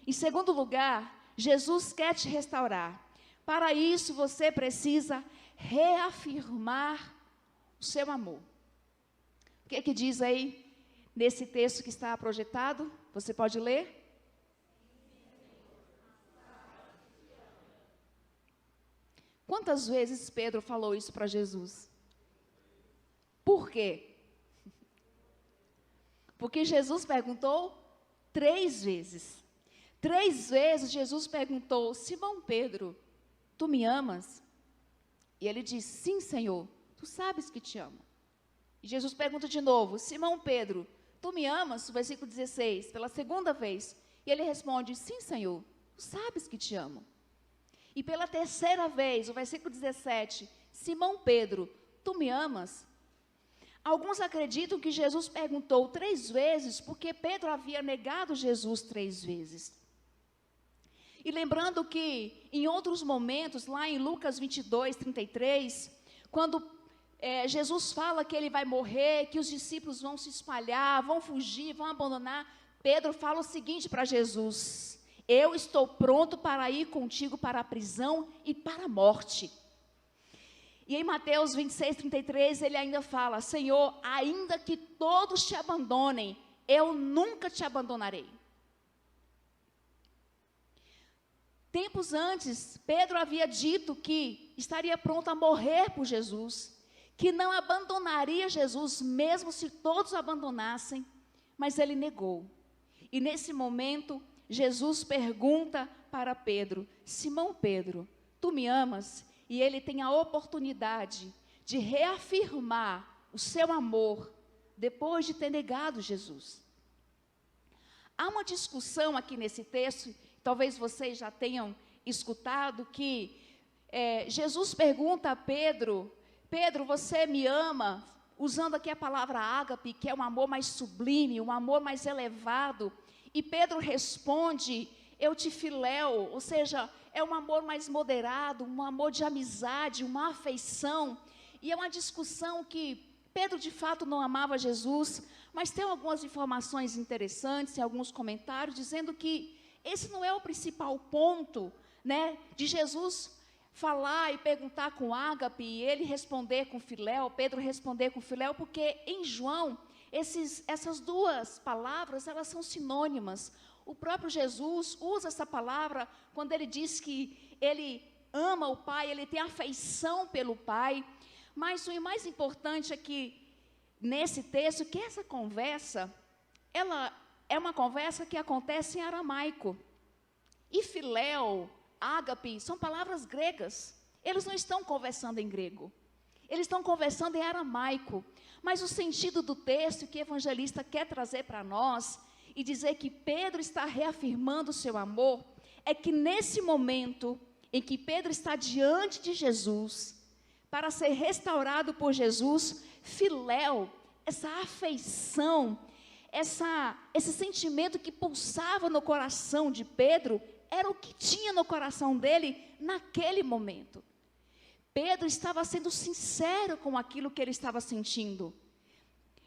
Em segundo lugar, Jesus quer te restaurar. Para isso, você precisa reafirmar o seu amor. O que é que diz aí nesse texto que está projetado? Você pode ler? Quantas vezes Pedro falou isso para Jesus? Por quê? Porque Jesus perguntou 3 vezes. 3 vezes Jesus perguntou: Simão Pedro, tu me amas? E ele disse: sim, Senhor, tu sabes que te amo. E Jesus pergunta de novo: Simão Pedro, tu me amas? Versículo 16, pela segunda vez. E ele responde: sim, Senhor, tu sabes que te amo. E pela terceira vez, o versículo 17, Simão Pedro, tu me amas? Alguns acreditam que Jesus perguntou 3 vezes, porque Pedro havia negado Jesus 3 vezes. E lembrando que, em outros momentos, lá em Lucas 22, 33, quando Jesus fala que ele vai morrer, que os discípulos vão se espalhar, vão fugir, vão abandonar, Pedro fala o seguinte para Jesus: eu estou pronto para ir contigo para a prisão e para a morte. E em Mateus 26, 33, ele ainda fala: Senhor, ainda que todos te abandonem, eu nunca te abandonarei. Tempos antes, Pedro havia dito que estaria pronto a morrer por Jesus, que não abandonaria Jesus, mesmo se todos o abandonassem, mas ele negou. E nesse momento, Jesus pergunta para Pedro: Simão Pedro, tu me amas? E ele tem a oportunidade de reafirmar o seu amor depois de ter negado Jesus. Há uma discussão aqui nesse texto, talvez vocês já tenham escutado, que Jesus pergunta a Pedro: Pedro, você me ama? Usando aqui a palavra ágape, que é um amor mais sublime, um amor mais elevado. E Pedro responde: eu te filéu, ou seja, é um amor mais moderado, um amor de amizade, uma afeição. E é uma discussão que Pedro de fato não amava Jesus, mas tem algumas informações interessantes, alguns comentários, dizendo que esse não é o principal ponto, né, de Jesus falar e perguntar com ágape, e ele responder com filéu, Pedro responder com filéu, porque em João, essas duas palavras, elas são sinônimas. O próprio Jesus usa essa palavra quando ele diz que ele ama o Pai, ele tem afeição pelo Pai. Mas o mais importante é que, nesse texto, que essa conversa, ela é uma conversa que acontece em aramaico. E filéu, ágape, são palavras gregas. Eles não estão conversando em grego. Eles estão conversando em aramaico. Mas o sentido do texto que o evangelista quer trazer para nós e dizer que Pedro está reafirmando o seu amor, é que nesse momento em que Pedro está diante de Jesus, para ser restaurado por Jesus, filéu, essa afeição, esse sentimento que pulsava no coração de Pedro, era o que tinha no coração dele naquele momento. Pedro estava sendo sincero com aquilo que ele estava sentindo.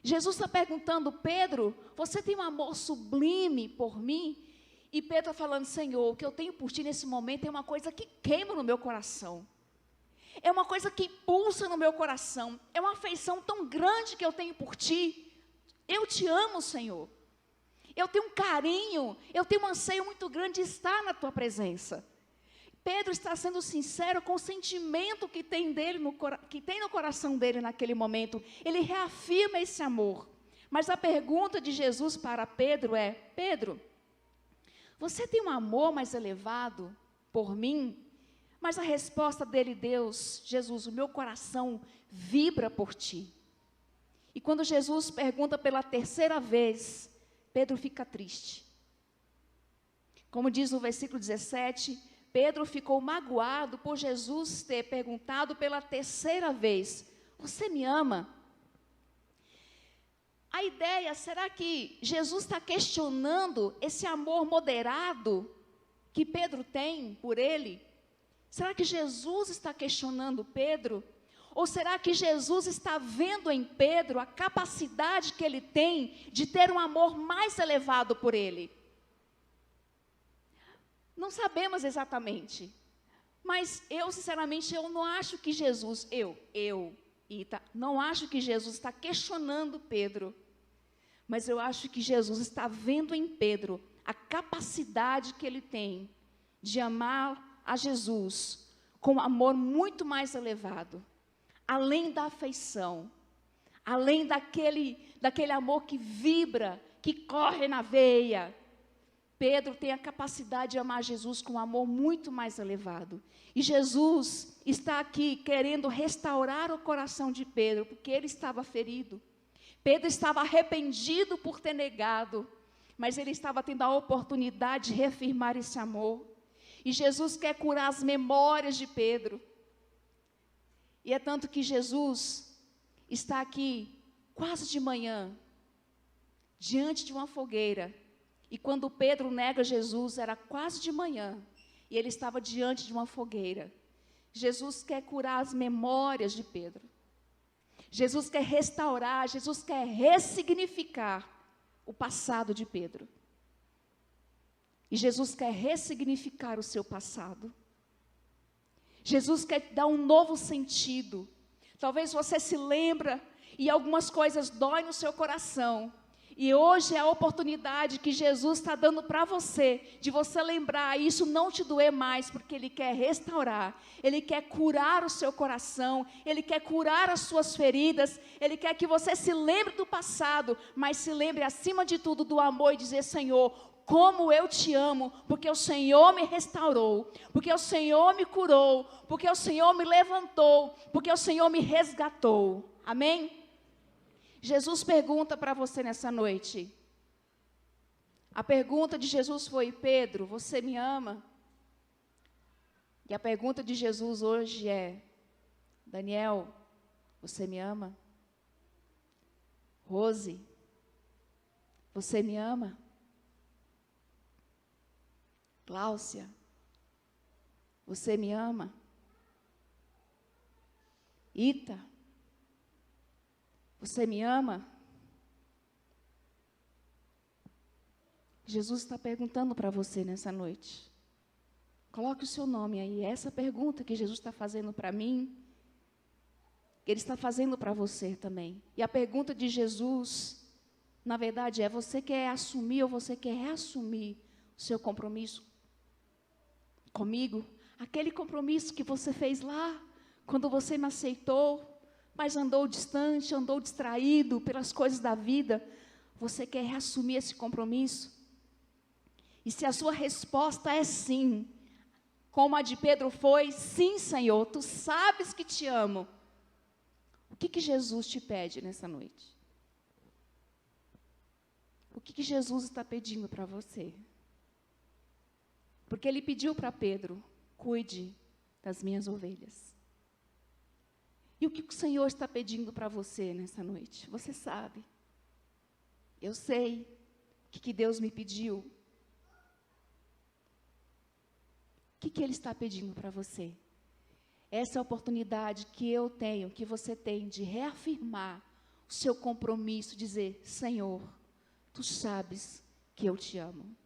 Jesus está perguntando: Pedro, você tem um amor sublime por mim? E Pedro está falando: Senhor, o que eu tenho por ti nesse momento é uma coisa que queima no meu coração. É uma coisa que pulsa no meu coração. É uma afeição tão grande que eu tenho por ti. Eu te amo, Senhor. Eu tenho um carinho, eu tenho um anseio muito grande de estar na tua presença. Pedro está sendo sincero com o sentimento que tem no coração dele naquele momento. Ele reafirma esse amor. Mas a pergunta de Jesus para Pedro é: Pedro, você tem um amor mais elevado por mim? Mas a resposta dele: Deus, Jesus, o meu coração vibra por ti. E quando Jesus pergunta pela terceira vez, Pedro fica triste. Como diz no versículo 17, Pedro ficou magoado por Jesus ter perguntado pela terceira vez: você me ama? A ideia, será que Jesus está questionando esse amor moderado que Pedro tem por ele? Será que Jesus está questionando Pedro? Ou será que Jesus está vendo em Pedro a capacidade que ele tem de ter um amor mais elevado por ele? Não sabemos exatamente. Mas eu, sinceramente, eu não acho que Jesus, Ita, não acho que Jesus está questionando Pedro. Mas eu acho que Jesus está vendo em Pedro a capacidade que ele tem de amar a Jesus com um amor muito mais elevado, além da afeição, além daquele amor que vibra, que corre na veia. Pedro tem a capacidade de amar Jesus com um amor muito mais elevado. E Jesus está aqui querendo restaurar o coração de Pedro, porque ele estava ferido. Pedro estava arrependido por ter negado, mas ele estava tendo a oportunidade de reafirmar esse amor. E Jesus quer curar as memórias de Pedro. E é tanto que Jesus está aqui, quase de manhã, diante de uma fogueira. E quando Pedro nega Jesus, era quase de manhã, e ele estava diante de uma fogueira. Jesus quer curar as memórias de Pedro. Jesus quer restaurar, Jesus quer ressignificar o passado de Pedro. E Jesus quer ressignificar o seu passado. Jesus quer dar um novo sentido. Talvez você se lembra e algumas coisas doem no seu coração. E hoje é a oportunidade que Jesus está dando para você, de você lembrar, e isso não te doer mais, porque Ele quer restaurar, Ele quer curar o seu coração, Ele quer curar as suas feridas, Ele quer que você se lembre do passado, mas se lembre acima de tudo do amor e dizer: Senhor, como eu te amo, porque o Senhor me restaurou, porque o Senhor me curou, porque o Senhor me levantou, porque o Senhor me resgatou. Amém? Jesus pergunta para você nessa noite. A pergunta de Jesus foi: Pedro, você me ama? E a pergunta de Jesus hoje é: Daniel, você me ama? Rose, você me ama? Cláudia, você me ama? Ita, você me ama? Jesus está perguntando para você nessa noite. Coloque o seu nome aí. Essa pergunta que Jesus está fazendo para mim, Ele está fazendo para você também. E a pergunta de Jesus, na verdade, é: você quer assumir ou você quer reassumir o seu compromisso comigo? Aquele compromisso que você fez lá, quando você me aceitou, mas andou distante, andou distraído pelas coisas da vida. Você quer reassumir esse compromisso? E se a sua resposta é sim, como a de Pedro foi: sim, Senhor, Tu sabes que te amo. O que Jesus te pede nessa noite? O que Jesus está pedindo para você? Porque Ele pediu para Pedro: cuide das minhas ovelhas. E o que o Senhor está pedindo para você nessa noite? Você sabe. Eu sei o que Deus me pediu. O que Ele está pedindo para você? Essa é a oportunidade que eu tenho, que você tem, de reafirmar o seu compromisso, dizer: Senhor, Tu sabes que eu te amo.